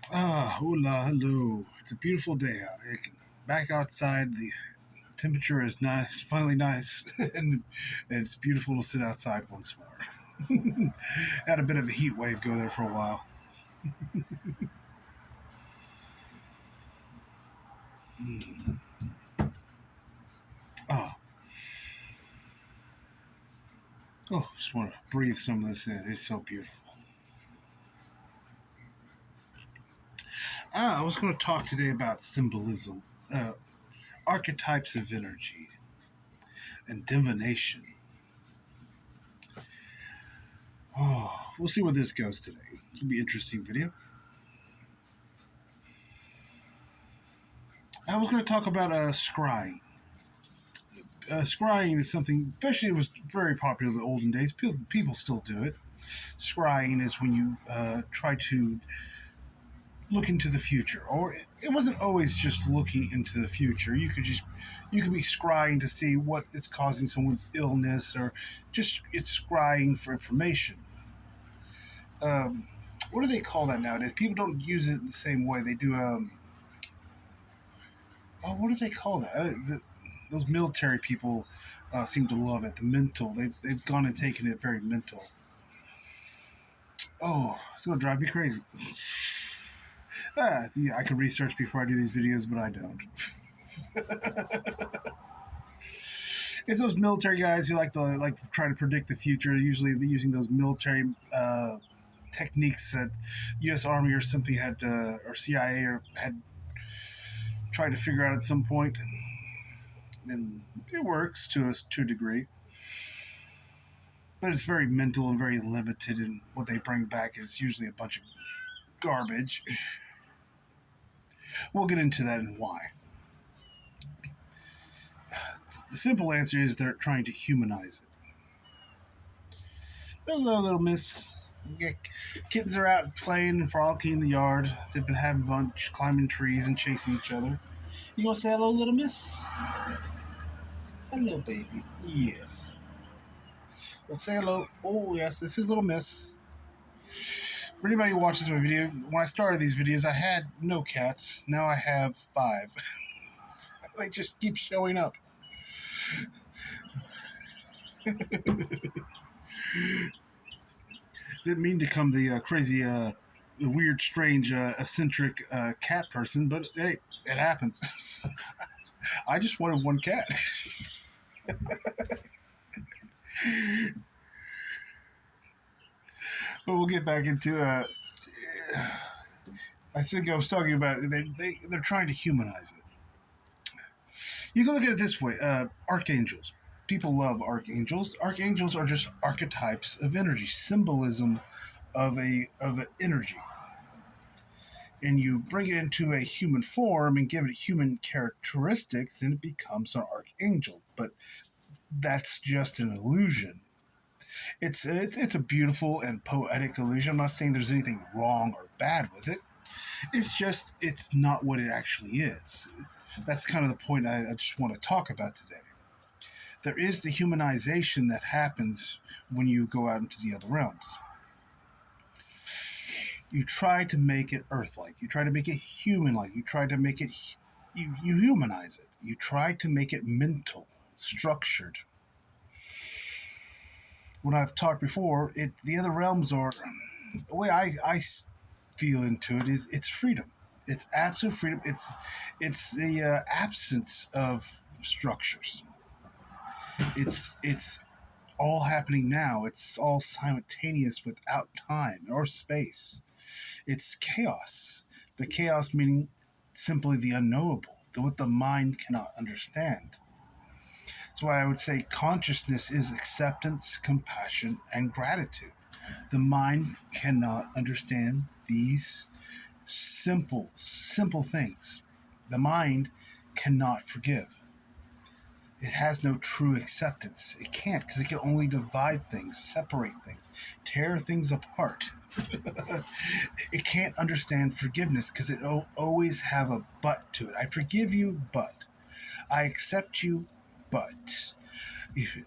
Hola, hello. It's a beautiful day out. Back outside, the temperature is nice, finally nice, and it's beautiful to sit outside once more. Had a bit of a heat wave go there for a while. Mm. Oh, just want to breathe some of this in. It's so beautiful. I was going to talk today about symbolism, archetypes of energy, and divination. We'll see where this goes today. It'll be an interesting video. I was going to talk about scrying. Scrying is something, especially it was very popular in the olden days. People still do it. Scrying is when you try to look into the future, or it wasn't always just looking into the future. You could be scrying to see what is causing someone's illness, or just it's scrying for information. Um, what do they call that nowadays? People don't use it the same way they do. What do they call that? Those military people seem to love it. The mental. They've gone and taken it very mental. Oh, it's gonna drive me crazy. Yeah, I can research before I do these videos, but I don't. It's those military guys who like to try to predict the future. Usually, they're using those military techniques that U.S. Army or something had, or CIA or had tried to figure out at some point, and it works to a degree. But it's very mental and very limited, and what they bring back is usually a bunch of garbage. We'll get into that and why. The simple answer is they're trying to humanize it. Hello, little miss. Yeah, kittens are out playing and frolicking in the yard. They've been having fun climbing trees and chasing each other. You gonna say hello, little miss? Hello, baby. Yes. Well, say hello. Oh, yes, this is little miss. For anybody who watches my video, when I started these videos, I had no cats. Now I have 5. They just keep showing up. Didn't mean to come the crazy, weird, strange, eccentric cat person, but hey, it happens. I just wanted one cat. But we'll get back into. I think I was talking about they're trying to humanize it. You can look at it this way: archangels. People love archangels. Archangels are just archetypes of energy, symbolism of an energy, and you bring it into a human form and give it human characteristics, and it becomes an archangel. But that's just an illusion. It's a beautiful and poetic illusion. I'm not saying there's anything wrong or bad with it. It's just it's not what it actually is. That's kind of the point I just want to talk about today. There is the humanization that happens when you go out into the other realms. You try to make it Earth-like. You try to make it human-like. You try to make it you humanize it. You try to make it mental, structured. When I've talked before, the other realms are the way I feel into it is it's freedom. It's absolute freedom. It's the absence of structures. It's all happening now. It's all simultaneous without time or space. It's chaos. The chaos meaning simply the unknowable, what the mind cannot understand. That's why I would say consciousness is acceptance, compassion, and gratitude. The mind cannot understand these simple things. The mind cannot forgive. It has no true acceptance. It can't because it can only divide things, separate things, tear things apart. It can't understand forgiveness because it'll always have a but to it. I forgive you, but. I accept you, but.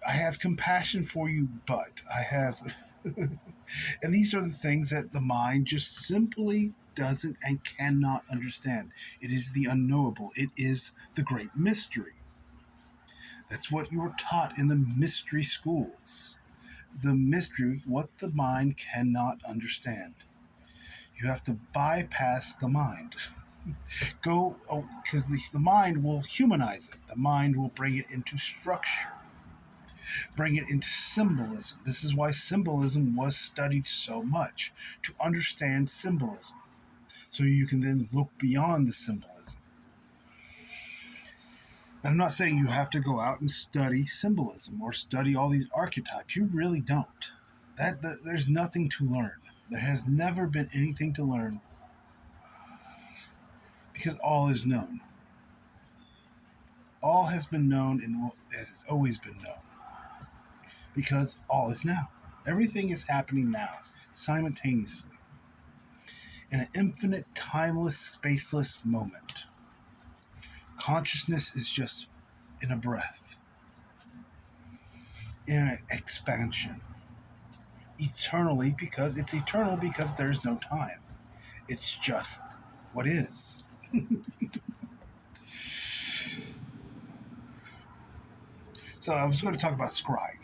I have compassion for you, but. I have. And these are the things that the mind just simply doesn't and cannot understand. It is the unknowable, it is the great mystery. That's what you were taught in the mystery schools. The mystery, what the mind cannot understand. You have to bypass the mind. Go, because the mind will humanize it. The mind will bring it into structure, bring it into symbolism. This is why symbolism was studied so much, to understand symbolism. So you can then look beyond the symbolism. And I'm not saying you have to go out and study symbolism or study all these archetypes. You really don't. There's nothing to learn. There has never been anything to learn because all is known. All has been known and it has always been known because all is now. Everything is happening now, simultaneously, in an infinite, timeless, spaceless moment. Consciousness is just in a breath, in an expansion, eternally, because it's eternal because there's no time. It's just what is. So I was going to talk about scrying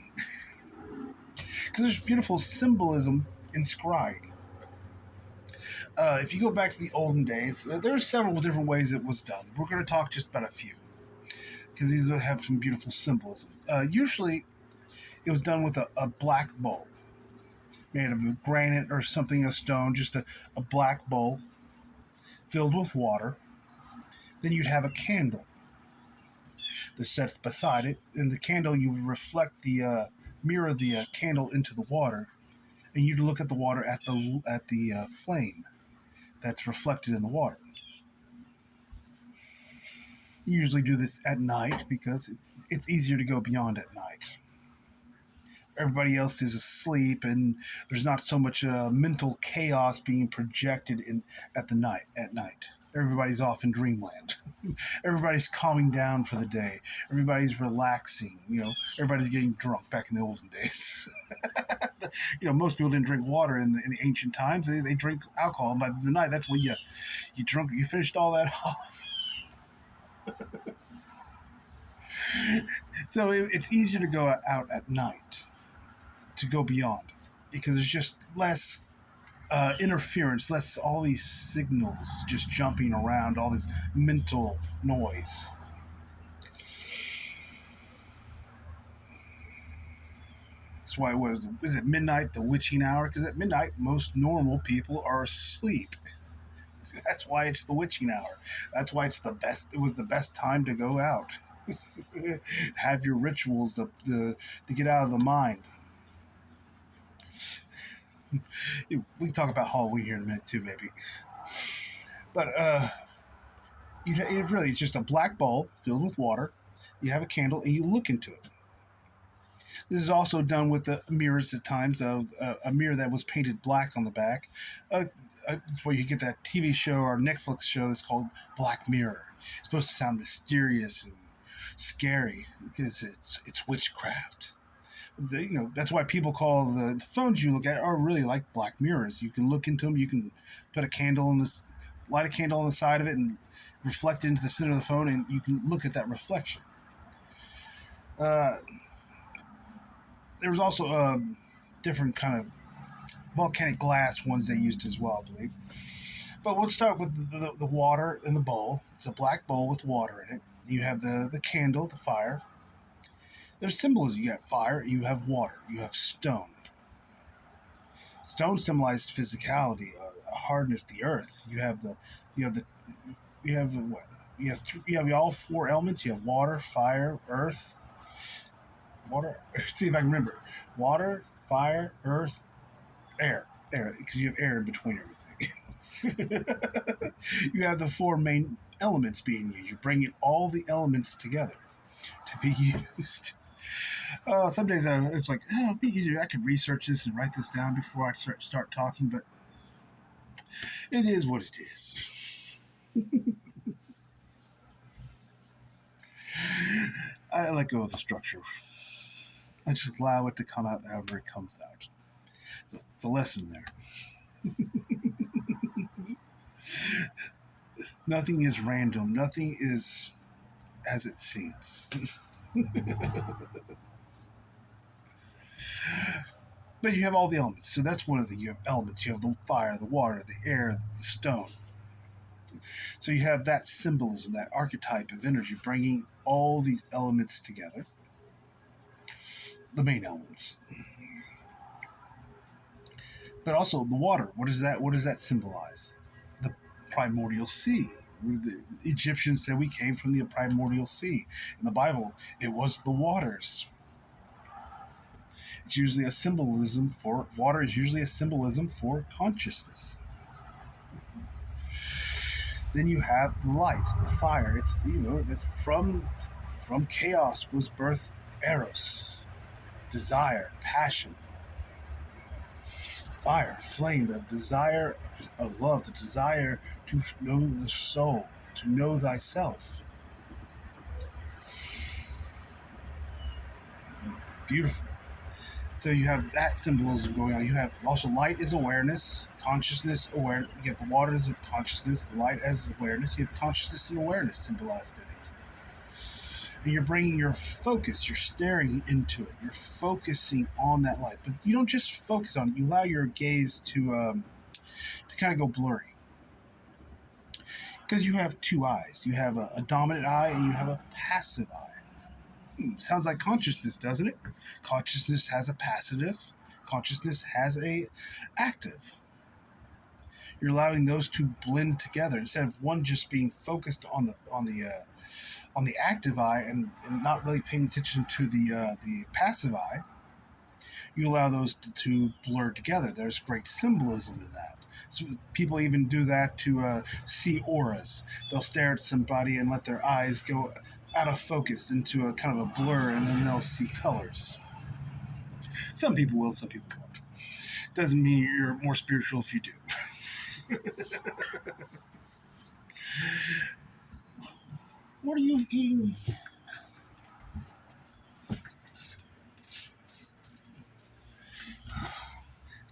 because there's beautiful symbolism in scrying. If you go back to the olden days, there are several different ways it was done. We're going to talk just about a few because these have some beautiful symbolism. Usually, it was done with a black bowl made of granite or something, a stone, just a black bowl filled with water. Then you'd have a candle that sets beside it. In the candle, you would reflect mirror the candle into the water, and you'd look at the water at the flame that's reflected in the water. You usually do this at night because it's easier to go beyond at night. Everybody else is asleep, and there's not so much mental chaos being projected in at night. Everybody's off in dreamland. Everybody's calming down for the day. Everybody's relaxing. Everybody's getting drunk back in the olden days. Most people didn't drink water in the ancient times. They drink alcohol. And by the night, that's when you drunk. You finished all that off. So it's easier to go out at night, to go beyond, because there's just less interference, less all these signals just jumping around, all this mental noise. That's why is it midnight, the witching hour? Because at midnight, most normal people are asleep. That's why it's the witching hour. That's why it's the best. It was the best time to go out. Have your rituals to get out of the mind. We can talk about Halloween here in a minute too, maybe. But it's just a black bowl filled with water. You have a candle and you look into it. This is also done with the mirrors at times, of a mirror that was painted black on the back. That's where you get that TV show or Netflix show that's called Black Mirror. It's supposed to sound mysterious and scary because it's witchcraft. That's why people call the phones you look at are really like black mirrors. You can look into them. You can put light a candle on the side of it and reflect it into the center of the phone, and you can look at that reflection. There was also different kind of volcanic glass ones they used as well, I believe. But we'll start with the water in the bowl. It's a black bowl with water in it. You have the candle, the fire. There's symbols. You got fire, you have water, you have stone. Stone symbolized physicality, hardness, the earth. You have what? You have all four elements. You have water, fire, earth. Water. See if I can remember. Water, fire, earth, air, because you have air in between everything. You have the four main elements being used. You're bringing all the elements together to be used. Some days it's like, it'd be easier. I could research this and write this down before I start talking, but it is what it is. I let go of the structure. I just allow it to come out however it comes out. It's a lesson there. Nothing is random. Nothing is as it seems. But you have all the elements. So that's one of the, you have elements. You have the fire, the water, the air, the stone. So you have that symbolism, that archetype of energy, bringing all these elements together. The main elements. But also the water. What does that? What does that symbolize? The primordial sea. The Egyptians said we came from the primordial sea. In the Bible, it was the waters. It's usually a symbolism for water. Is usually a symbolism for consciousness. Then you have the light, the fire. It's, that's from chaos was birthed eros, desire, passion, fire, flame, the desire of love, the desire to know the soul, to know thyself. Beautiful. So you have that symbolism going on. You have also light is awareness, consciousness, aware. You have the water as consciousness, the light as awareness. You have consciousness and awareness symbolized in it. And you're bringing your focus. You're staring into it. You're focusing on that light. But you don't just focus on it. You allow your gaze to kind of go blurry. Because you have two eyes. You have a dominant eye and you have a passive eye. Sounds like consciousness, doesn't it? Consciousness has a passive. Consciousness has a active. You're allowing those to blend together instead of one just being focused on the active eye and not really paying attention to the passive eye. You allow those to blur together. There's great symbolism in that. So people even do that to see auras. They'll stare at somebody and let their eyes go out of focus into a kind of a blur, and then they'll see colors. Some people will, some people won't. Doesn't mean you're more spiritual if you do. What are you eating?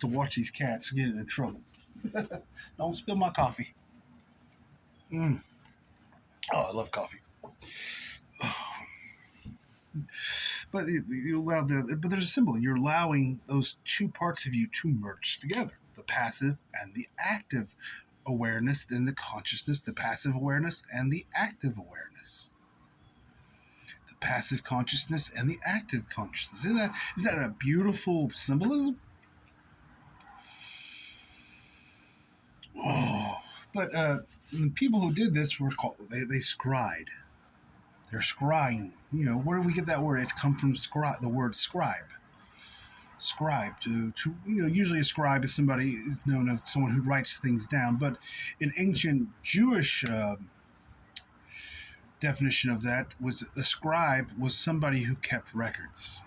To watch these cats get in trouble. Don't spill my coffee. Oh, I love coffee. But but there's a symbol. You're allowing those two parts of you to merge together: the passive and the active awareness, then the consciousness, the passive awareness and the active awareness. The passive consciousness and the active consciousness. Is that a beautiful symbolism? Oh, but the people who did this were called, they scried. They're scrying. Where do we get that word? It's come from the word scribe. Scribe to usually a scribe is somebody is known as someone who writes things down. But in ancient Jewish definition of that was a scribe was somebody who kept records.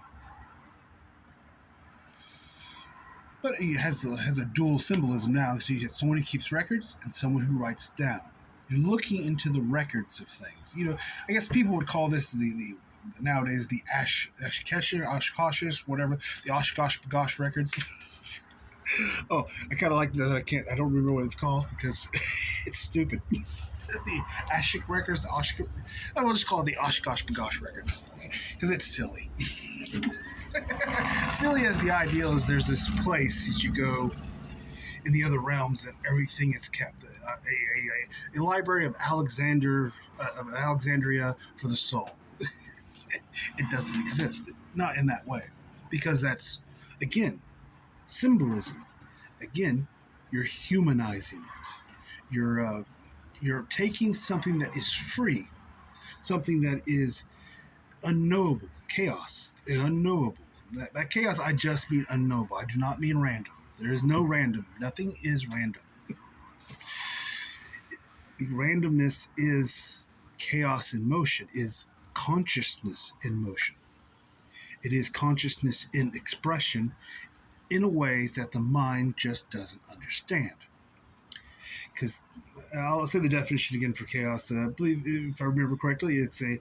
But it has a dual symbolism now. So you get someone who keeps records and someone who writes down. You're looking into the records of things. I guess people would call this the nowadays the Oshkosh, whatever, the Oshkosh Bagosh records. Oh, I kind of like that. I don't remember what it's called because it's stupid. The Ashik records, I will just call it the Oshkosh Bagosh records because it's silly. Silly as the ideal is, there's this place that you go in the other realms that everything is kept. A library of Alexandria for the soul. It doesn't exist. Not in that way. Because that's, again, symbolism. Again, you're humanizing it. You're taking something that is free, something that is unknowable, chaos, unknowable. That chaos, I just mean unknowable. I do not mean random. There is no random. Nothing is random. The randomness is chaos in motion, is consciousness in motion. It is consciousness in expression in a way that the mind just doesn't understand. Because I'll say the definition again for chaos. I believe, if I remember correctly, it's a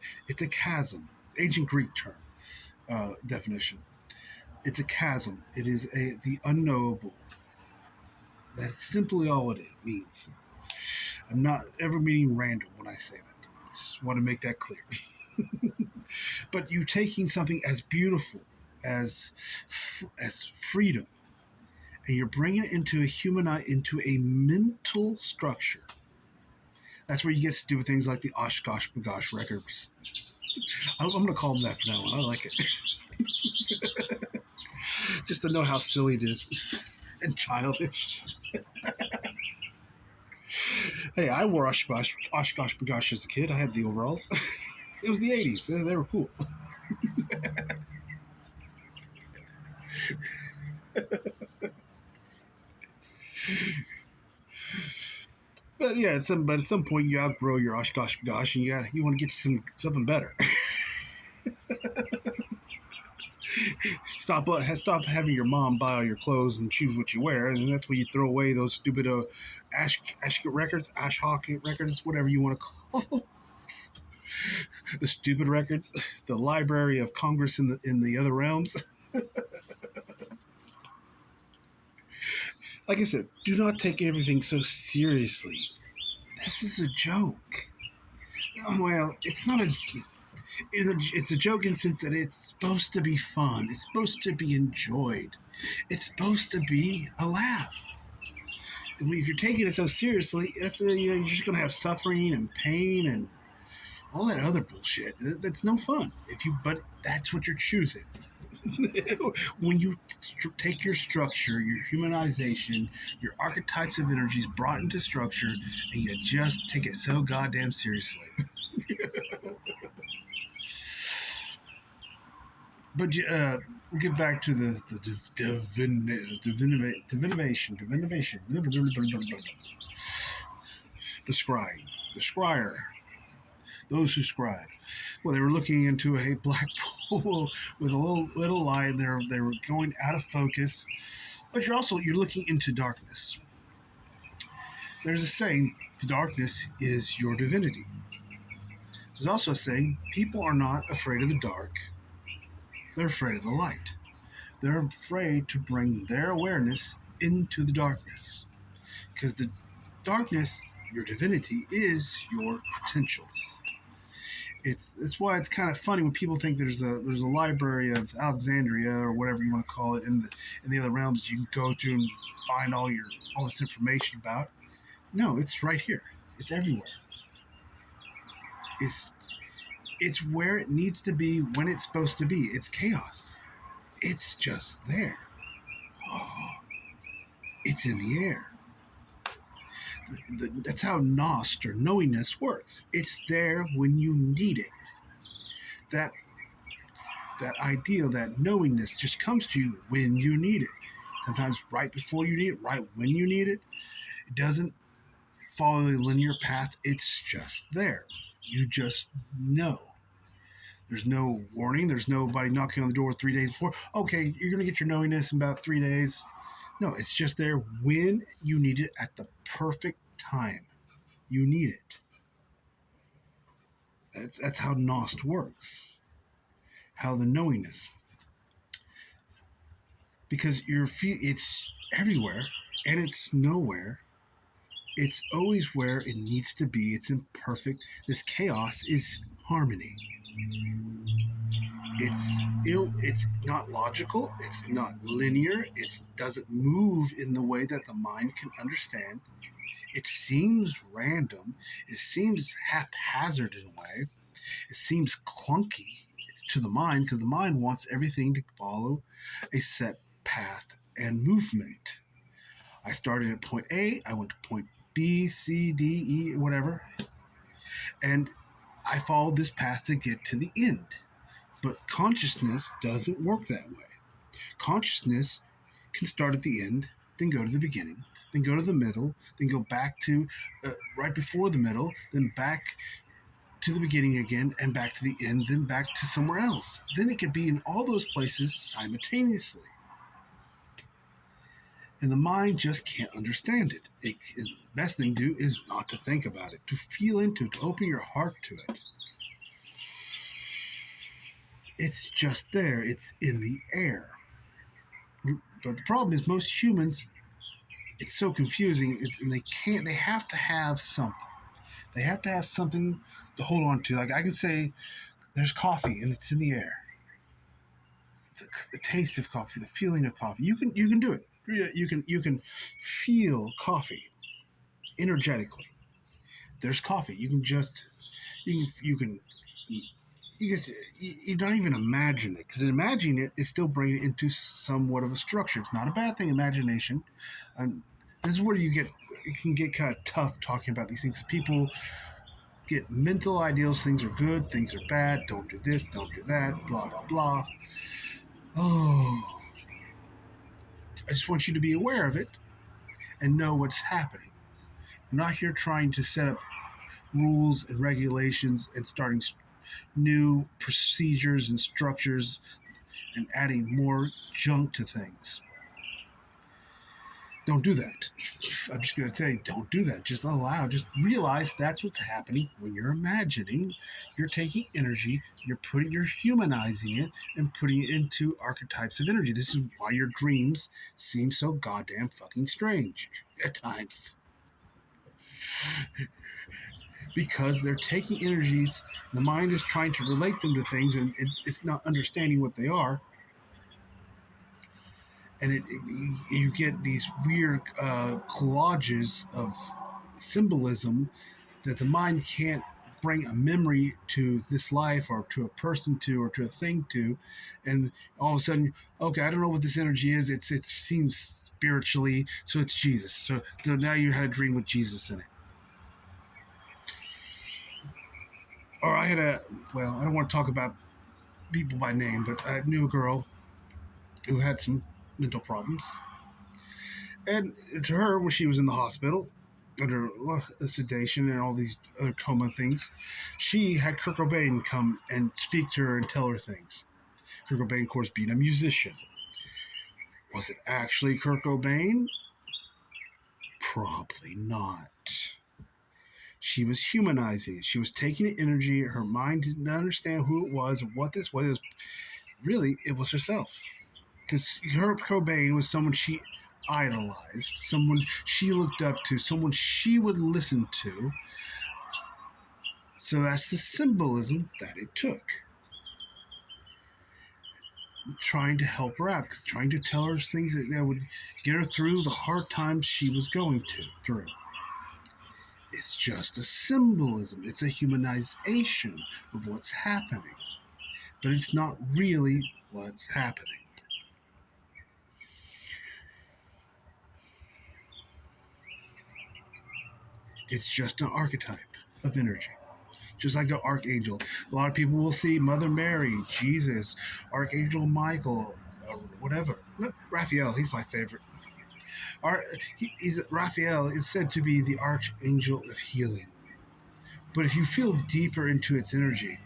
chasm. Ancient Greek term definition. It's a chasm. It is the unknowable. That's simply all it means. I'm not ever meaning random when I say that. I just want to make that clear. But you taking something as beautiful as freedom, and you're bringing it into into a mental structure. That's where you get stupid things like the Oshkosh Bagosh records. I'm going to call them that from now on. I like it. Just to know how silly it is and childish. Hey, I wore Oshkosh Bagosh as a kid. I had the overalls. It was the 80s. They were cool. But yeah, at some point you outgrow your Oshkosh Bagosh and you want to get something better. Stop having your mom buy all your clothes and choose what you wear, and that's when you throw away those stupid Ash records, Ash Hockey records, whatever you want to call them. The stupid records, the Library of Congress in the other realms. Like I said, do not take everything so seriously. This is a joke. Well, it's not a. It's a joke in the sense that it's supposed to be fun. It's supposed to be enjoyed. It's supposed to be a laugh. If you're taking it so seriously, you're just going to have suffering and pain and all that other bullshit. That's no fun. But that's what you're choosing. When you take your structure, your humanization, your archetypes of energies brought into structure, and you just take it so goddamn seriously. But we'll get back to the divination, the scrying, the scryer, those who scribe. Well, they were looking into a black pool with a little light. They were going out of focus, but you're looking into darkness. There's a saying: the darkness is your divinity. There's also a saying: people are not afraid of the dark; they're afraid of the light. They're afraid to bring their awareness into the darkness, because the darkness, your divinity, is your potentials. It's why it's kind of funny when people think there's a library of Alexandria or whatever you want to call it in the other realms you can go to and find all this information about. No, it's right here. It's everywhere. It's it's where it needs to be when it's supposed to be. It's chaos. It's just there. Oh, it's in the air. That's how Nost or knowingness works. It's there when you need it. That ideal, that knowingness just comes to you when you need it. Sometimes right before you need it, right when you need it. It doesn't follow the linear path. It's just there. You just know. There's no warning. There's nobody knocking on the door 3 days before. Okay, you're going to get your knowingness in about 3 days. No, it's just there when you need it at the perfect time. You need it. That's how Nost works. How the knowingness. Because it's everywhere and it's nowhere. It's always where it needs to be. It's imperfect. This chaos is harmony. It's not logical. It's not linear. It doesn't move in the way that the mind can understand. It seems random. It seems haphazard in a way. It seems clunky to the mind because the mind wants everything to follow a set path and movement. I started at point A, I went to point B, C, D, E, whatever, and I followed this path to get to the end. But consciousness doesn't work that way. Consciousness can start at the end, then go to the beginning, then go to the middle, then go back to right before the middle, then back to the beginning again, and back to the end, then back to somewhere else. Then it could be in all those places simultaneously. And the mind just can't understand it. The best thing to do is not to think about it, to feel into it, to open your heart to it. It's just there. It's in the air. But the problem is most humans, it's so confusing, and they can't. They have to have something. They have to have something to hold on to. Like I can say, there's coffee and it's in the air. The taste of coffee, the feeling of coffee. You can do it. You can feel coffee energetically. There's coffee. You don't even imagine it, because imagining it is still bringing it into somewhat of a structure. It's not a bad thing, imagination. Um, this is where it can get kind of tough talking about these things. People get mental ideals. Things are good, things are bad. Don't do this, don't do that. Blah blah blah. Oh, I just want you to be aware of it and know what's happening. I'm not here trying to set up rules and regulations and starting new procedures and structures and adding more junk to things. Don't do that. I'm just going to say, don't do that. Just realize that's what's happening when you're imagining. You're taking energy, you're humanizing it and putting it into archetypes of energy. This is why your dreams seem so goddamn fucking strange at times. Because they're taking energies, the mind is trying to relate them to things, and it's not understanding what they are, and you get these weird collages of symbolism that the mind can't bring a memory to this life or to a person to or to a thing to, and all of a sudden, okay, I don't know what this energy is. It seems spiritually, so it's Jesus. So now you had a dream with Jesus in it. Or I don't want to talk about people by name, but I knew a girl who had some mental problems. And to her, when she was in the hospital, under sedation and all these other coma things, she had Kurt Cobain come and speak to her and tell her things. Kurt Cobain, of course, being a musician. Was it actually Kurt Cobain? Probably not. She was humanizing it. She was taking the energy. Her mind didn't understand who it was, what this was. Really, it was herself. Because Kurt Cobain was someone she idolized, someone she looked up to, someone she would listen to. So that's the symbolism that it took. Trying to help her out, trying to tell her things that would get her through the hard times she was going through. It's just a symbolism. It's a humanization of what's happening. But it's not really what's happening. It's just an archetype of energy. Just like an archangel. A lot of people will see Mother Mary, Jesus, Archangel Michael, whatever. Raphael, he's my favorite. Raphael is said to be the archangel of healing. But if you feel deeper into its energy,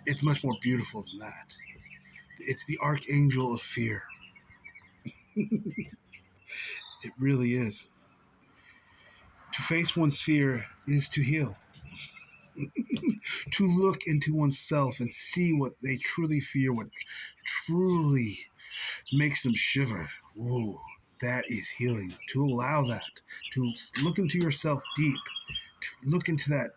it's much more beautiful than that. It's the archangel of fear. It really is. To face one's fear is to heal. To look into oneself and see what they truly fear, what truly makes them shiver. Whoa, that is healing. To allow that, to look into yourself deep, to look into that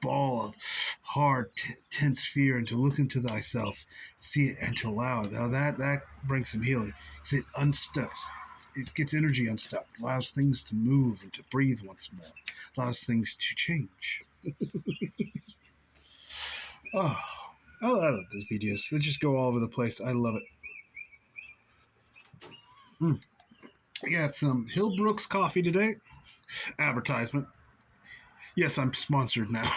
ball of hard, tense fear, and to look into thyself, see it, and to allow it. Now that brings some healing. Because it unstucks. It gets energy unstuck, allows things to move and to breathe once more, allows things to change. Oh, I love these videos. They just go all over the place. I love it. I got some Hillbrooks coffee today. Advertisement. Yes, I'm sponsored now.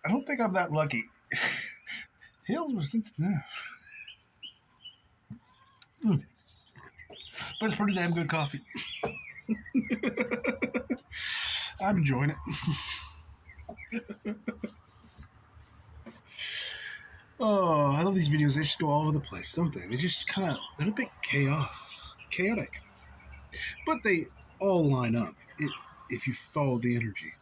I don't think I'm that lucky. Hillbrooks, it's now. But it's pretty damn good coffee. I'm enjoying it. Oh, I love these videos. They just go all over the place, don't they? They just they're a bit chaotic. But they all line up if you follow the energy.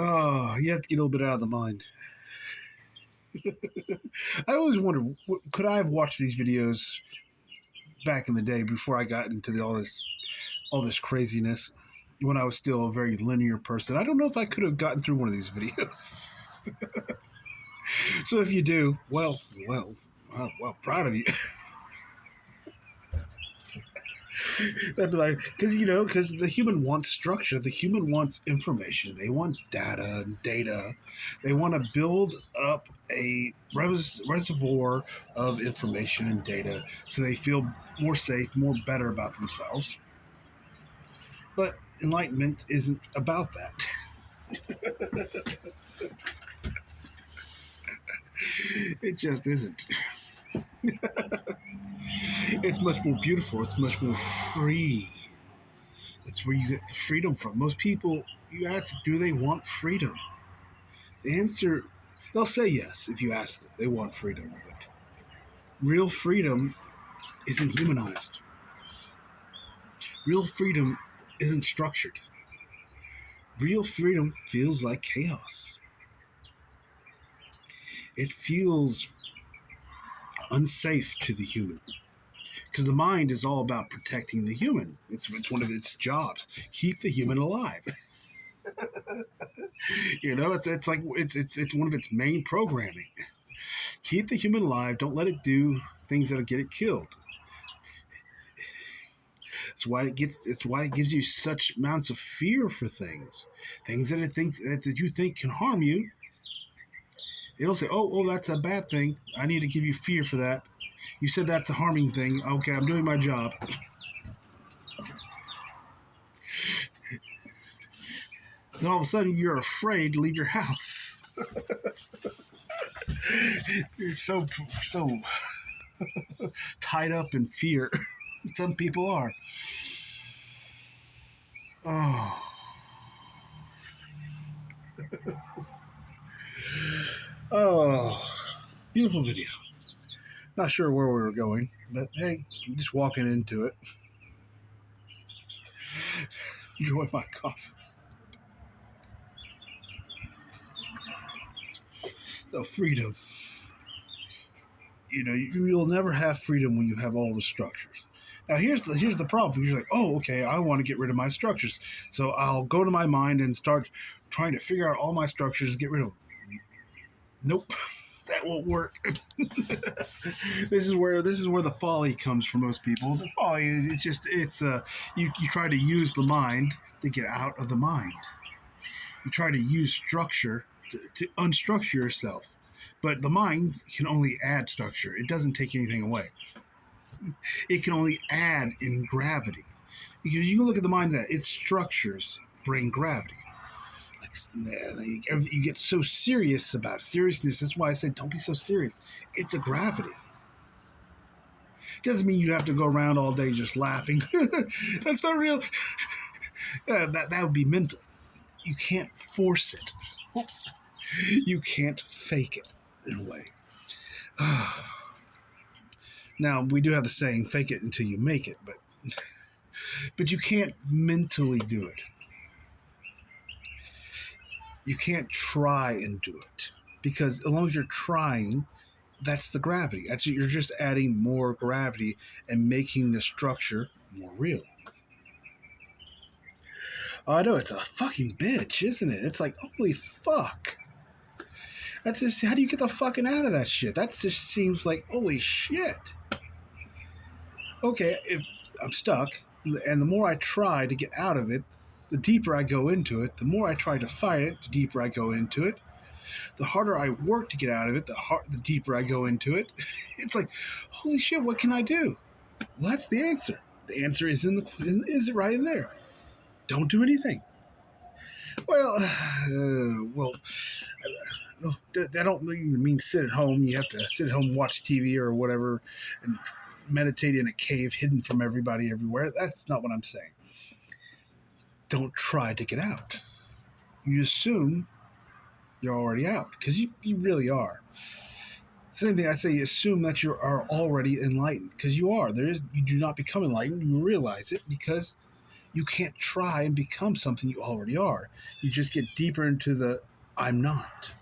Oh, you have to get a little bit out of the mind. I always wonder, could I have watched these videos back in the day before I got into all this craziness when I was still a very linear person? I don't know if I could have gotten through one of these videos. So if you do, well, proud of you. I'd be like, because the human wants structure, the human wants information, they want data and data. They want to build up a reservoir of information and data so they feel more safe, more better about themselves. But enlightenment isn't about that. It just isn't. It's much more beautiful. It's much more free. That's where you get the freedom from. Most people, you ask, do they want freedom? The answer, they'll say yes if you ask them. They want freedom. But real freedom isn't humanized. Real freedom isn't structured. Real freedom feels like chaos. It feels unsafe to the human. Because the mind is all about protecting the human. It's one of its jobs. Keep the human alive. It's one of its main programming. Keep the human alive. Don't let it do things that'll get it killed. It's why it gives you such amounts of fear for things that you think can harm you. It'll say, "Oh, that's a bad thing. I need to give you fear for that. You said that's a harming thing. Okay, I'm doing my job." Then all of a sudden, you're afraid to leave your house. You're so tied up in fear. Some people are. Oh. Oh. Beautiful video. Not sure where we were going, but hey, I'm just walking into it. Enjoy my coffee. So freedom. You'll never have freedom when you have all the structures. Now here's the problem. You're like, oh, okay, I want to get rid of my structures, so I'll go to my mind and start trying to figure out all my structures and get rid of them. Nope, that won't work. This is where the folly comes for most people. The folly is you try to use the mind to get out of the mind. You try to use structure to unstructure yourself. But the mind can only add structure. It doesn't take anything away. It can only add in gravity. Because you can look at the mind that its structures bring gravity. You get so serious about it. Seriousness. That's why I say don't be so serious. It's a gravity. It doesn't mean you have to go around all day just laughing. That's not real. That would be mental. You can't force it. Oops. You can't fake it in a way. Now, we do have the saying, fake it until you make it, but you can't mentally do it. You can't try and do it. Because as long as you're trying, that's the gravity. You're just adding more gravity and making the structure more real. Oh, I know, it's a fucking bitch, isn't it? It's like, holy fuck. That's just, how do you get the fucking out of that shit? That just seems like, holy shit. Okay, if I'm stuck, and the more I try to get out of it, the deeper I go into it. The more I try to fight it, the deeper I go into it. The harder I work to get out of it, the deeper I go into it. It's like, holy shit, what can I do? Well, that's the answer. The answer is is it right in there. Don't do anything. Well, I don't even mean sit at home. You have to sit at home, watch TV or whatever, and meditate in a cave hidden from everybody everywhere. That's not what I'm saying. Don't try to get out. You assume you're already out, because you really are. Same thing I say, you assume that you are already enlightened, because you are. You do not become enlightened. You realize it because You can't try and become something you already are. You just get deeper into the I'm not.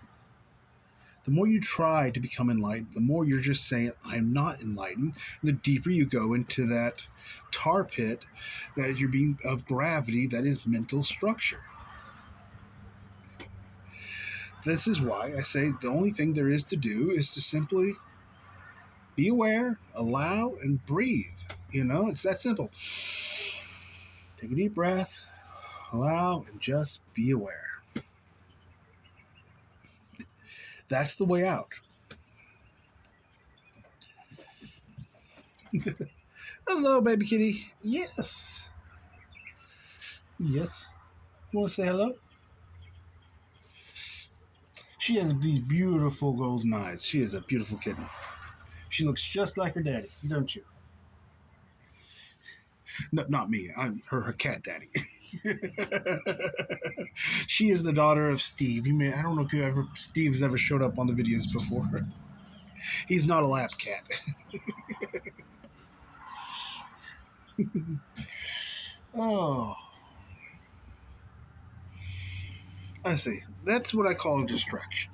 The more you try to become enlightened, the more you're just saying, I'm not enlightened. And the deeper you go into that tar pit that you're being of gravity that is mental structure. This is why I say the only thing there is to do is to simply be aware, allow, and breathe. It's that simple. Take a deep breath, allow, and just be aware. That's the way out. Hello, baby kitty. Yes. Yes. You want to say hello? She has these beautiful golden eyes. She is a beautiful kitten. She looks just like her daddy, don't you? No, not me. I'm her cat daddy. She is the daughter of Steve. I don't know if Steve's ever showed up on the videos before. He's not a lap cat. Oh, I see. That's what I call a distraction.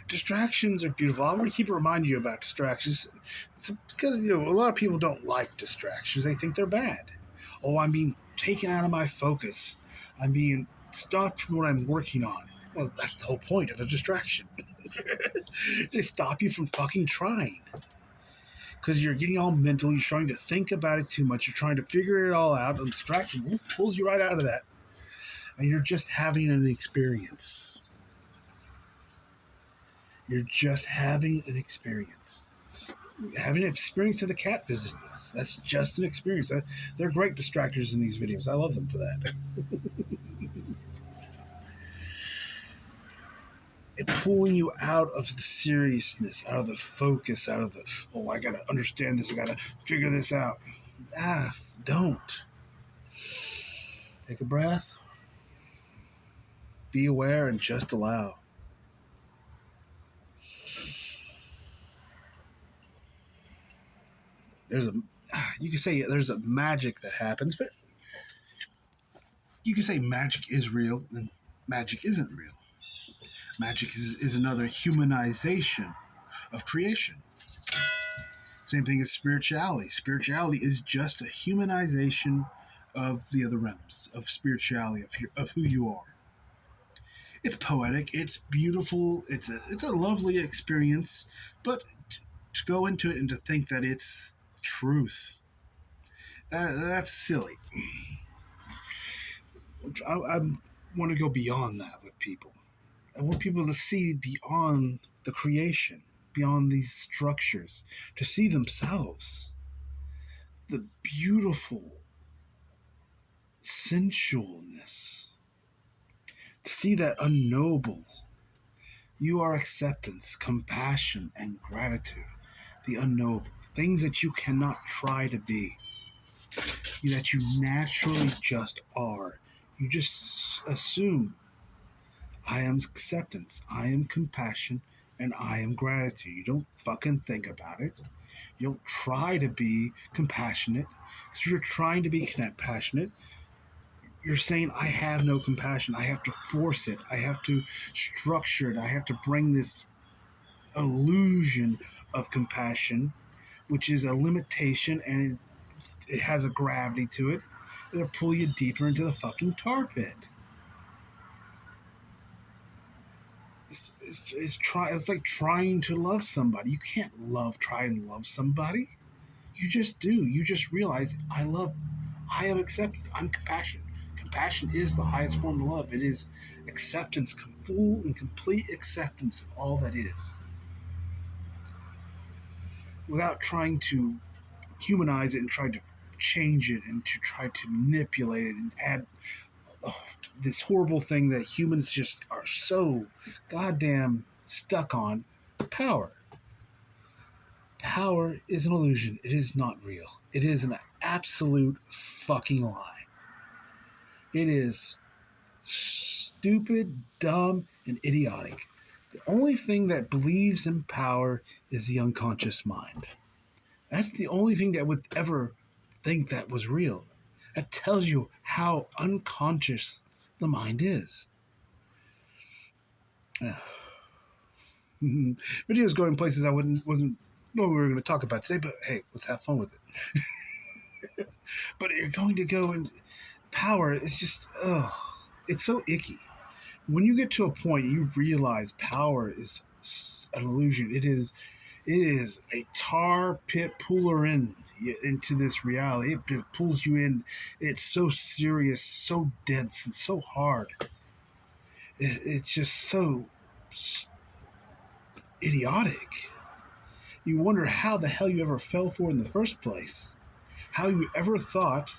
Distractions are beautiful. I want to keep reminding you about distractions. It's because, a lot of people don't like distractions. They think they're bad. Oh, I'm being taken out of my focus. I'm being stopped from what I'm working on. Well, that's the whole point of a distraction. They stop you from fucking trying. Because you're getting all mental. You're trying to think about it too much. You're trying to figure it all out. And distraction pulls you right out of that. And you're just having an experience. You're just having an experience. Having an experience of the cat visiting us. That's just an experience. They're great distractors in these videos. I love them for that. It pulling you out of the seriousness, out of the focus, out of the, I got to understand this. I got to figure this out. Don't. Take a breath. Be aware and just allow. You can say there's a magic that happens, but you can say magic is real and magic isn't real. Magic is another humanization of creation. Same thing as spirituality. Spirituality is just a humanization of the other realms, of spirituality, of who you are. It's poetic, it's beautiful, it's a lovely experience, but to go into it and to think that it's truth, that's silly. I want to go beyond that with people. I want people to see beyond the creation, beyond these structures, to see themselves. The beautiful sensualness. To see that unknowable. You are acceptance, compassion, and gratitude. The unknowable. Things that you cannot try to be. That you naturally just are. You just assume I am acceptance, I am compassion, and I am gratitude. You don't fucking think about it. You don't try to be compassionate. Because you're trying to be compassionate, you're saying, I have no compassion. I have to force it. I have to structure it. I have to bring this illusion of compassion, which is a limitation, and it has a gravity to it. It'll pull you deeper into the fucking tar pit. It's like trying to love somebody. You can't try and love somebody. You just do. You just realize, I am acceptance. I'm compassion. Compassion is the highest form of love. It is acceptance, full and complete acceptance of all that is. Without trying to humanize it and try to change it and to try to manipulate it and add this horrible thing that humans just are so goddamn stuck on, power. Power is an illusion. It is not real. It is an absolute fucking lie. It is stupid, dumb, and idiotic. The only thing that believes in power is the unconscious mind. That's the only thing that would ever think that was real. That tells you how unconscious the mind is. Videos going places I wasn't know we were going to talk about today, but hey, let's have fun with it. But you're going to go and power is just it's so icky. When you get to a point you realize power is an illusion. It is a tar pit puller into this reality. It pulls you in. It's so serious, so dense, and so hard. It's just so idiotic. You wonder how the hell you ever fell for it in the first place. How you ever thought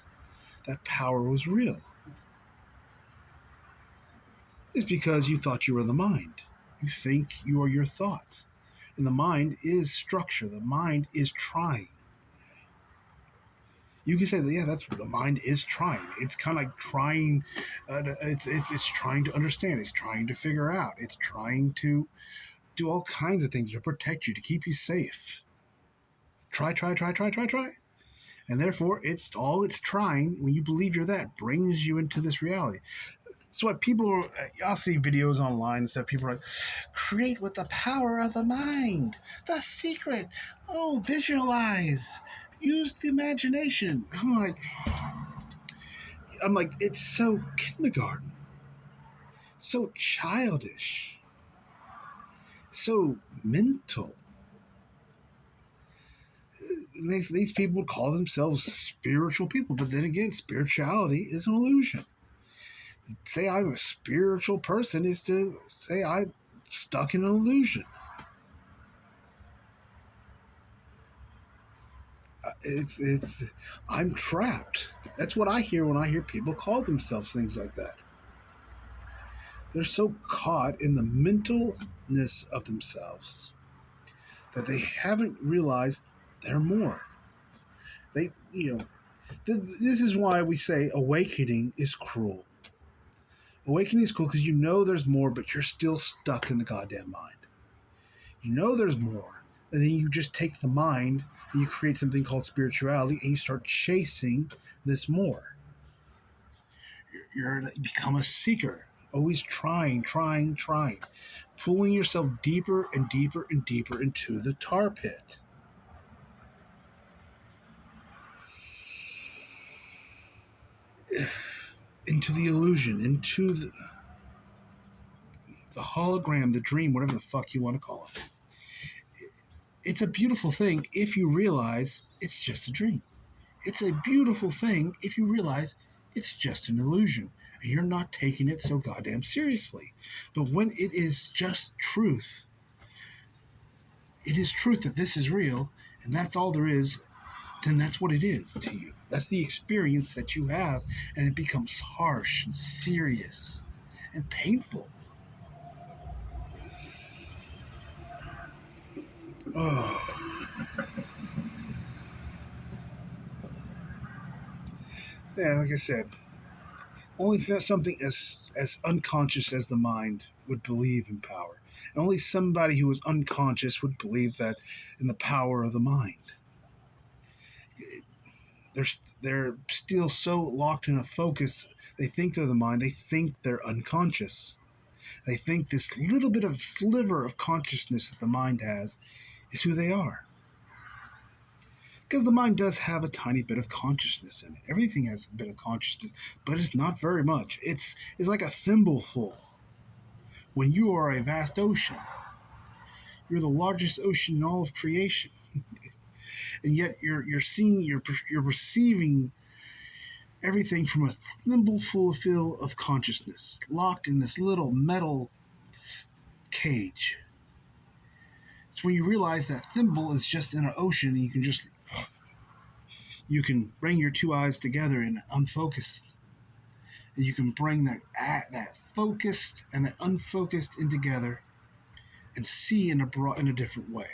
that power was real. It's because you thought you were the mind. You think you are your thoughts. And the mind is structure. The mind is trying. You can say that, yeah, that's what the mind is trying. It's kind of like trying. It's trying to understand. It's trying to figure out. It's trying to do all kinds of things to protect you, to keep you safe. Try. And therefore, it's trying. When you believe you're that, brings you into this reality. So what people, I'll see videos online and stuff. People are like, create with the power of the mind. The secret. Oh, visualize. Use the imagination. I'm like, it's so kindergarten. So childish. So mental. These people call themselves spiritual people, but then again, spirituality is an illusion. Say I'm a spiritual person is to say I'm stuck in an illusion. It's I'm trapped. That's what I hear when I hear people call themselves things like that. They're so caught in the mentalness of themselves that they haven't realized they're more. This is why we say awakening is cruel. Awakening is cool because you know there's more, but you're still stuck in the goddamn mind. You know there's more, and then you just take the mind and you create something called spirituality, and you start chasing this more. You become a seeker, always trying, pulling yourself deeper and deeper and deeper into the tar pit. Into the illusion, into the hologram, the dream, whatever the fuck you want to call it. It's a beautiful thing if you realize it's just a dream. It's a beautiful thing if you realize it's just an illusion and you're not taking it so goddamn seriously. But when it is just truth, it is truth that this is real and that's all there is, then that's what it is to you. That's the experience that you have, and it becomes harsh and serious and painful. Oh. Yeah, like I said, only something as unconscious as the mind would believe in power. And only somebody who is unconscious would believe that in the power of the mind. They're still so locked in a focus. They think they're the mind. They think they're unconscious. They think this little bit of sliver of consciousness that the mind has is who they are. Because the mind does have a tiny bit of consciousness in it. Everything has a bit of consciousness, but it's not very much. It's like a thimbleful. When you are a vast ocean, you're the largest ocean in all of creation, and yet you're seeing, you're receiving everything from a thimbleful of consciousness, locked in this little metal cage. It's when you realize that thimble is just in an ocean, and you can bring your two eyes together and unfocused. And you can bring that focused and that unfocused in together and see in a different way.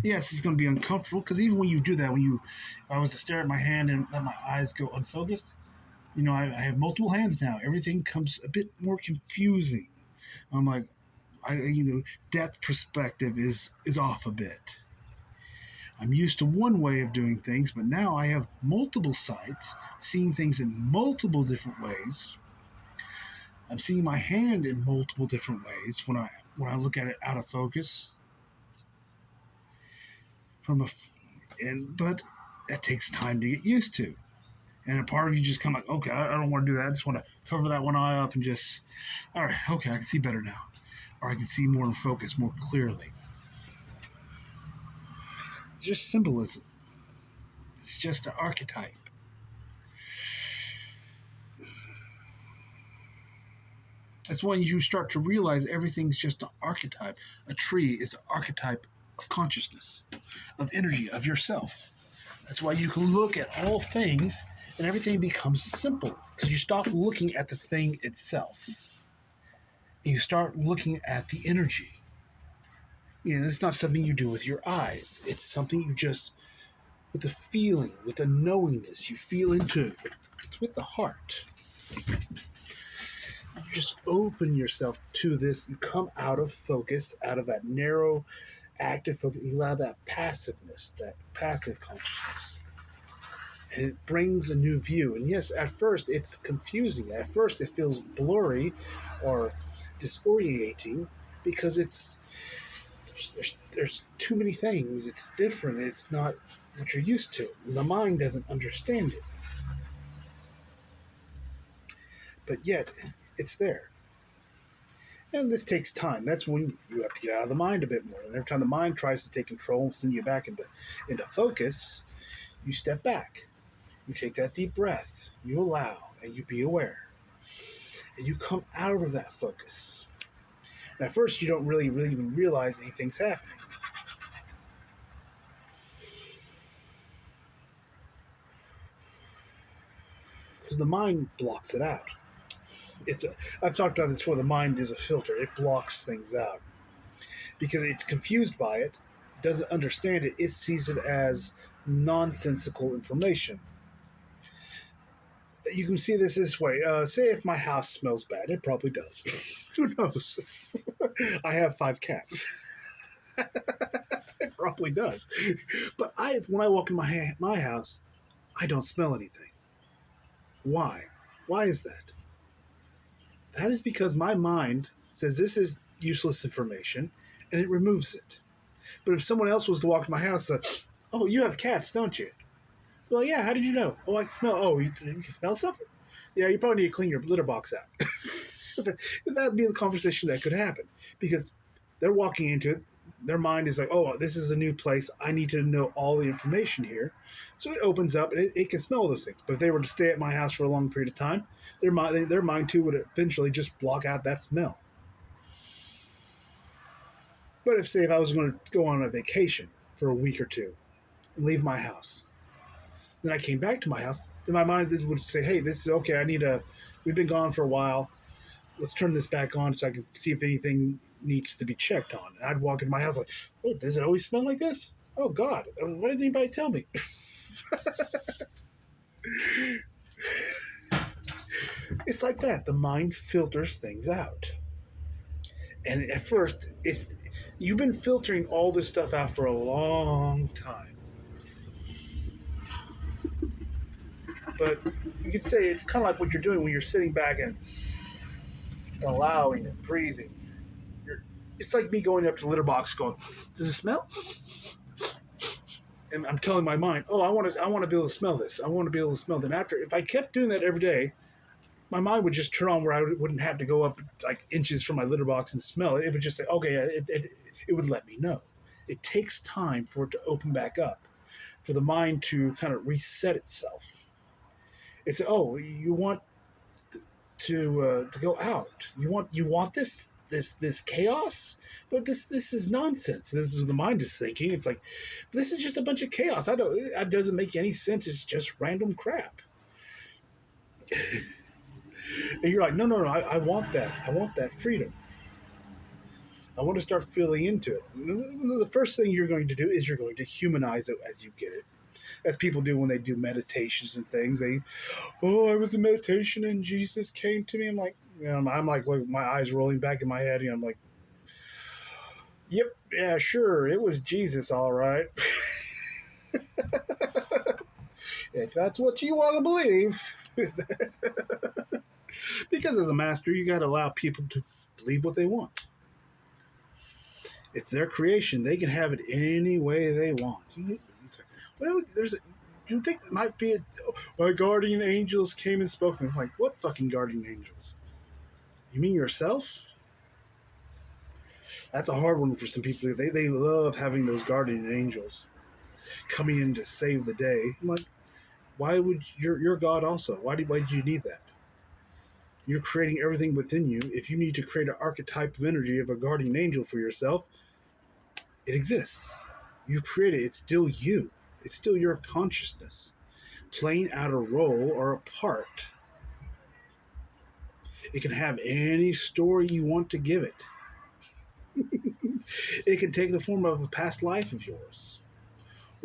Yes, it's going to be uncomfortable because even when you do that, if I was to stare at my hand and let my eyes go unfocused, I have multiple hands now. Everything comes a bit more confusing. I'm like, depth perspective is off a bit. I'm used to one way of doing things, but now I have multiple sights, seeing things in multiple different ways. I'm seeing my hand in multiple different ways when I look at it out of focus. From a but that takes time to get used to. And a part of you just kind of like, okay, I don't want to do that. I just want to cover that one eye up and just, all right, okay, I can see better now, or I can see more in focus, more clearly. It's just symbolism. It's just an archetype. That's when you start to realize everything's just an archetype. A tree is an archetype of consciousness, of energy, of yourself. That's why you can look at all things and everything becomes simple because you stop looking at the thing itself. You start looking at the energy. It's not something you do with your eyes. It's something you just, with the feeling, with the knowingness, you feel into it. It's with the heart. You just open yourself to this. You come out of focus, out of that narrow, active focus. You allow that passiveness, that passive consciousness. And it brings a new view. And yes, at first it's confusing. At first it feels blurry or disorientating because there's too many things. It's different. It's not what you're used to. The mind doesn't understand it. But yet, it's there. And this takes time. That's when you have to get out of the mind a bit more. And every time the mind tries to take control and send you back into focus, you step back. You take that deep breath. You allow, and you be aware. And you come out of that focus. And at first, you don't really even realize anything's happening. Because the mind blocks it out. I've talked about this before. The mind is a filter. It blocks things out because it's confused by it, doesn't understand it. It sees it as nonsensical information. You can see this way. Say if my house smells bad, it probably does. Who knows? I have 5 cats. It probably does. But when I walk in my house, I don't smell anything. Why? Why is that? That is because my mind says this is useless information, and it removes it. But if someone else was to walk to my house and say, oh, you have cats, don't you? Well, yeah, how did you know? Oh, I can smell. Oh, you can smell something? Yeah, you probably need to clean your litter box out. That would be the conversation that could happen. Because they're walking into it. Their mind is like, oh, this is a new place. I need to know all the information here. So it opens up, and it can smell those things. But if they were to stay at my house for a long period of time, their mind too would eventually just block out that smell. But if I was going to go on a vacation for a week or two and leave my house, then I came back to my house, then my mind would say, hey, this is okay. We've been gone for a while. Let's turn this back on so I can see if anything needs to be checked on. And I'd walk into my house like, oh, does it always smell like this? Oh, God. Why didn't anybody tell me? It's like that. The mind filters things out. And at first, you've been filtering all this stuff out for a long time. But you could say it's kind of like what you're doing when you're sitting back and allowing and breathing. It's like me going up to the litter box going, does it smell? And I'm telling my mind, oh, I want to be able to smell this. I want to be able to smell that. If I kept doing that every day, my mind would just turn on where I wouldn't have to go up like inches from my litter box and smell it. It would just say, okay, it would let me know. It takes time for it to open back up, for the mind to kind of reset itself. It's, oh, you want to go out. You want this chaos, but this is nonsense. This is what the mind is thinking. It's like, this is just a bunch of chaos. It doesn't make any sense. It's just random crap. And you're like, no, I want that. I want that freedom. I want to start feeling into it. The first thing you're going to do is you're going to humanize it as you get it. As people do when they do meditations and things. I was in meditation and Jesus came to me. I'm like, I'm like my eyes rolling back in my head. I'm like, yep, yeah, sure, it was Jesus, all right. If that's what you want to believe. Because as a master, you got to allow people to believe what they want. It's their creation. They can have it any way they want. Well, do you think it might be my guardian angels came and spoke to me? I'm like, what fucking guardian angels? You mean yourself? That's a hard one for some people. They love having those guardian angels coming in to save the day. I'm like, why would you're God also? Why did you need that? You're creating everything within you. If you need to create an archetype of energy of a guardian angel for yourself, it exists. You create it. It's still you. It's still your consciousness playing out a role or a part. It can have any story you want to give it. It can take the form of a past life of yours,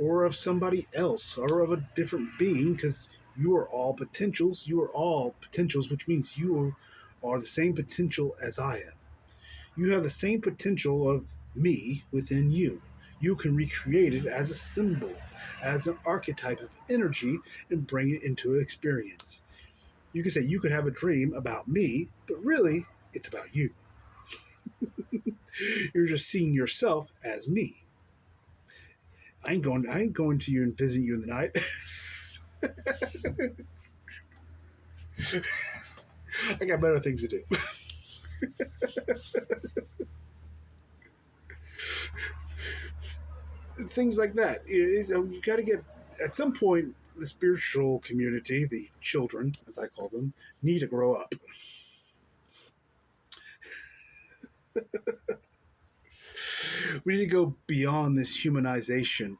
or of somebody else, or of a different being, because you are all potentials. You are all potentials, which means you are the same potential as I am. You have the same potential of me within you. You can recreate it as a symbol, as an archetype of energy, and bring it into experience. You can say you could have a dream about me, but really, it's about you. You're just seeing yourself as me. I ain't going to you and visiting you in the night. I got better things to do. Things like that. You got to get, at some point, the spiritual community, the children, as I call them, need to grow up. We need to go beyond this humanization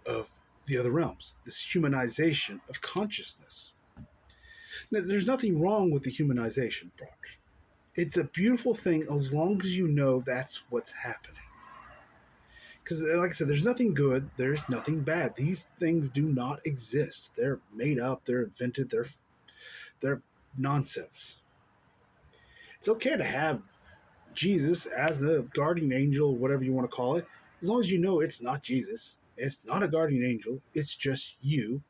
of the other realms, this humanization of consciousness. Now, there's nothing wrong with the humanization part. It's a beautiful thing as long as you know that's what's happening. Because, like I said, there's nothing good, there's nothing bad. These things do not exist. They're made up, they're invented, they're nonsense. It's okay to have Jesus as a guardian angel, whatever you want to call it, as long as you know it's not Jesus. It's not a guardian angel. It's just you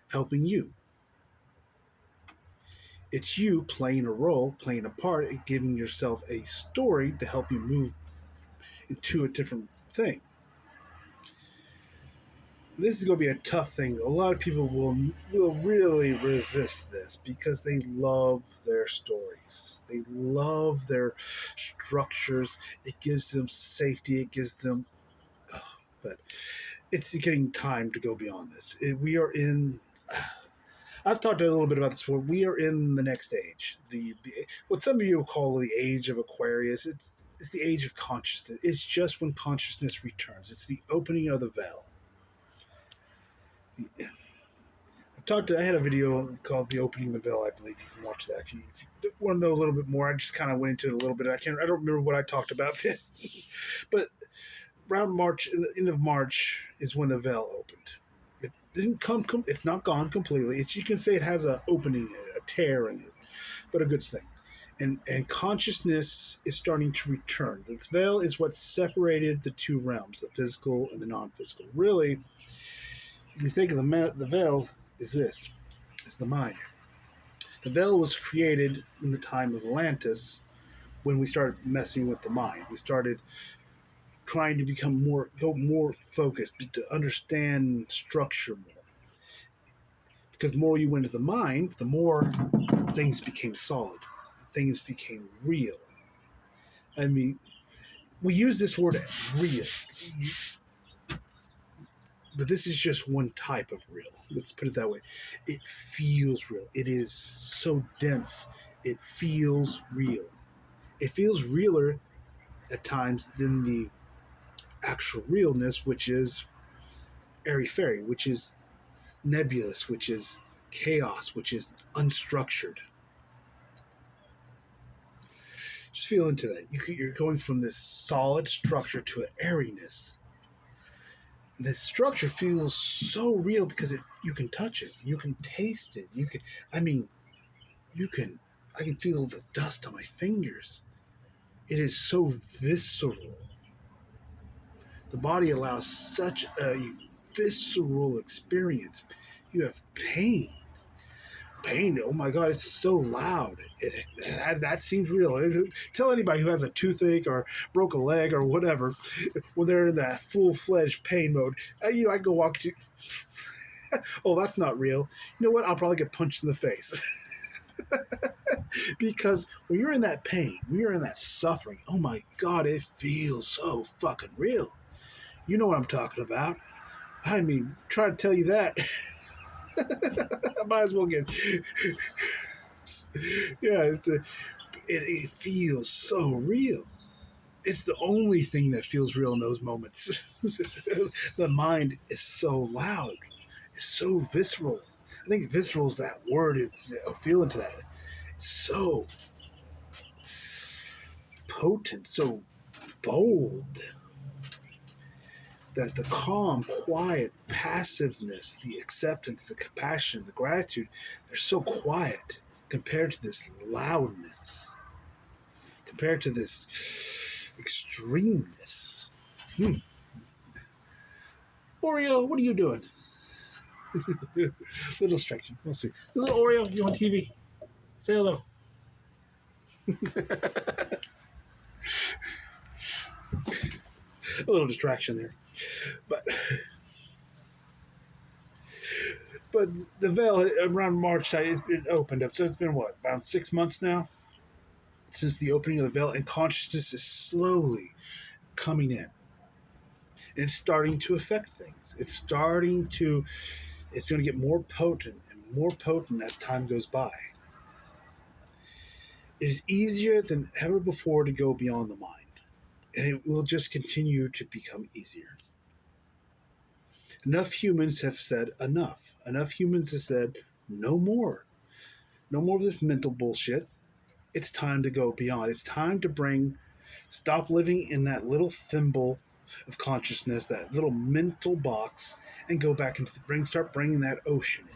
helping you. It's you playing a role, playing a part, and giving yourself a story to help you move into a different thing. This is going to be a tough thing. A lot of people will really resist this because they love their stories. They love their structures. It gives them safety. It gives them... but it's getting time to go beyond this. We are in... I've talked a little bit about this before. We are in the next age. The what some of you will call the age of Aquarius. It's the age of consciousness. It's just when consciousness returns. It's the opening of the veil. I had a video called "The Opening of the Veil." I believe you can watch that if you want to know a little bit more. I just kind of went into it a little bit. I don't remember what I talked about then, but around March, in the end of March, is when the veil opened. It didn't come. It's not gone completely. You can say it has an opening, a tear in it, but a good thing. And consciousness is starting to return. The veil is what separated the two realms, the physical and the non-physical. Really, you can think of the veil is this: is the mind. The veil was created in the time of Atlantis when we started messing with the mind. We started trying to go more focused, to understand structure more. Because the more you went to the mind, the more things became solid. Things became real. I mean, we use this word real, but this is just one type of real. Let's put it that way. It feels real. It is so dense. It feels real. It feels realer at times than the actual realness, which is airy-fairy, which is nebulous, which is chaos, which is unstructured. Just feel into that. You're going from this solid structure to an airiness. And this structure feels so real because you can touch it, you can taste it, I can feel the dust on my fingers. It is so visceral. The body allows such a visceral experience. You have pain. Pain, oh my God, it's so loud. That seems real. Tell anybody who has a toothache or broke a leg or whatever, when they're in that full-fledged pain mode, I go walk to, oh, that's not real. You know what? I'll probably get punched in the face. Because when you're in that pain, when you're in that suffering, oh my God, it feels so fucking real. You know what I'm talking about. I mean, try to tell you that. I might as well get. Yeah, it feels so real. It's the only thing that feels real in those moments. The mind is so loud. It's so visceral. I think visceral is that word. It's a feeling to that. It's so potent, so bold, that the calm, quiet, passiveness, the acceptance, the compassion, the gratitude, they're so quiet compared to this loudness, compared to this extremeness. Oreo, what are you doing? Little distraction. We'll see. Little Oreo, you on TV? Say hello. A little distraction there. But the veil around March time has been opened up. So it's been what, about 6 months now since the opening of the veil, and consciousness is slowly coming in. And it's starting to affect things. It's going to get more potent and more potent as time goes by. It is easier than ever before to go beyond the mind. And it will just continue to become easier. Enough humans have said enough. Enough humans have said no more. No more of this mental bullshit. It's time to go beyond. It's time to stop living in that little thimble of consciousness, that little mental box, and go back into start bringing that ocean in.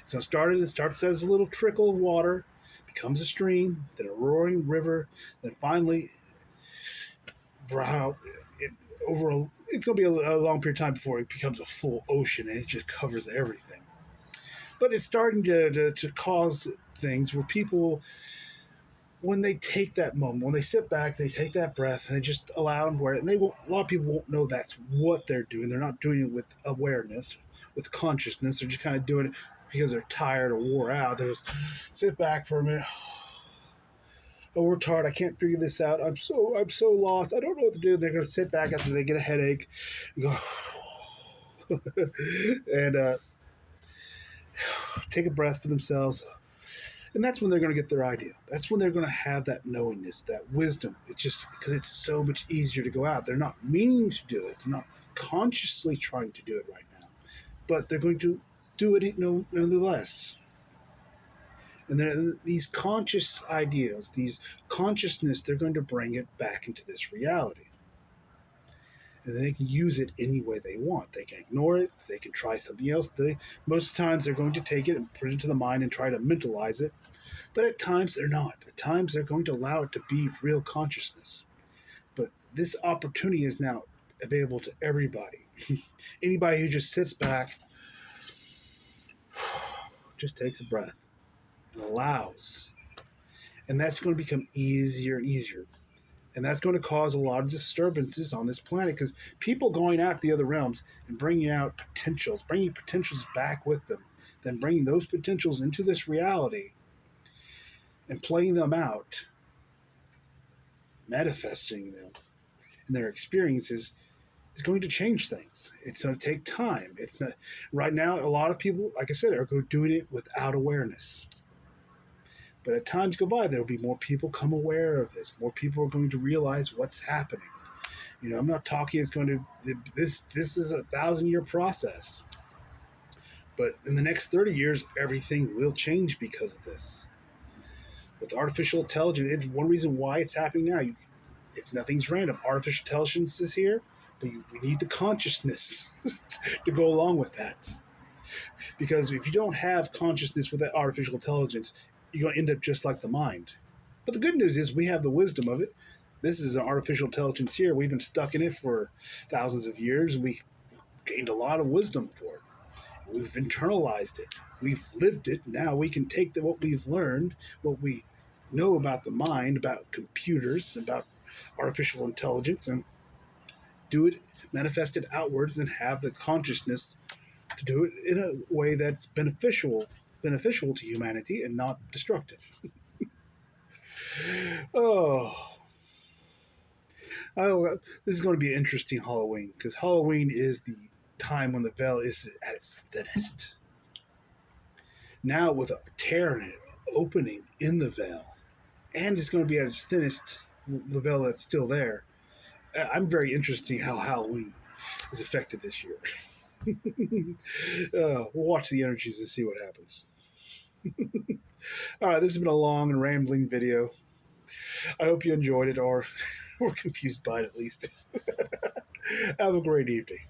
So it starts as a little trickle of water, becomes a stream, then a roaring river, then finally, it's going to be a long period of time before it becomes a full ocean and it just covers everything. But it's starting to cause things where people, when they take that moment, when they sit back, they take that breath and they just allow and wear it. And a lot of people won't know that's what they're doing. They're not doing it with awareness, with consciousness. They're just kind of doing it because they're tired or wore out. They just sit back for a minute. Oh, we're tired. I can't figure this out. I'm so lost. I don't know what to do. They're going to sit back after they get a headache and go and take a breath for themselves. And that's when they're going to get their idea. That's when they're going to have that knowingness, that wisdom. It's just because it's so much easier to go out. They're not meaning to do it. They're not consciously trying to do it right now. But they're going to do it nonetheless. And these conscious ideas, these consciousness, they're going to bring it back into this reality. And they can use it any way they want. They can ignore it. They can try something else. Most times they're going to take it and put it into the mind and try to mentalize it. But at times they're not. At times they're going to allow it to be real consciousness. But this opportunity is now available to everybody. Anybody who just sits back, just takes a breath, and allows. And that's going to become easier and easier. And that's going to cause a lot of disturbances on this planet, because people going out to the other realms and bringing potentials back with them, then bringing those potentials into this reality and playing them out, manifesting them in their experiences, is going to change things. It's going to take time. It's not right now. A lot of people, like I said, are doing it without awareness. But as times go by, there will be more people come aware of this. More people are going to realize what's happening. I'm not talking it's going to, this is a 1,000-year process. But in the next 30 years, everything will change because of this. With artificial intelligence, it's one reason why it's happening now. Nothing's random. Artificial intelligence is here, but we need the consciousness to go along with that. Because if you don't have consciousness with that artificial intelligence, you're going to end up just like the mind. But the good news is we have the wisdom of it. This is an artificial intelligence here. We've been stuck in it for thousands of years. We gained a lot of wisdom for it. We've internalized it. We've lived it. Now we can take what we've learned, what we know about the mind, about computers, about artificial intelligence, and do it, manifest it outwards, and have the consciousness to do it in a way that's beneficial to humanity and not destructive. Oh, this is going to be an interesting Halloween because Halloween is the time when the veil is at its thinnest. Now, with a tear in it, opening in the veil, and it's going to be at its thinnest, the veil that's still there. I'm very interested in how Halloween is affected this year. We'll watch the energies and see what happens. All right, this has been a long and rambling video. I hope you enjoyed it or were confused by it at least. Have a great evening.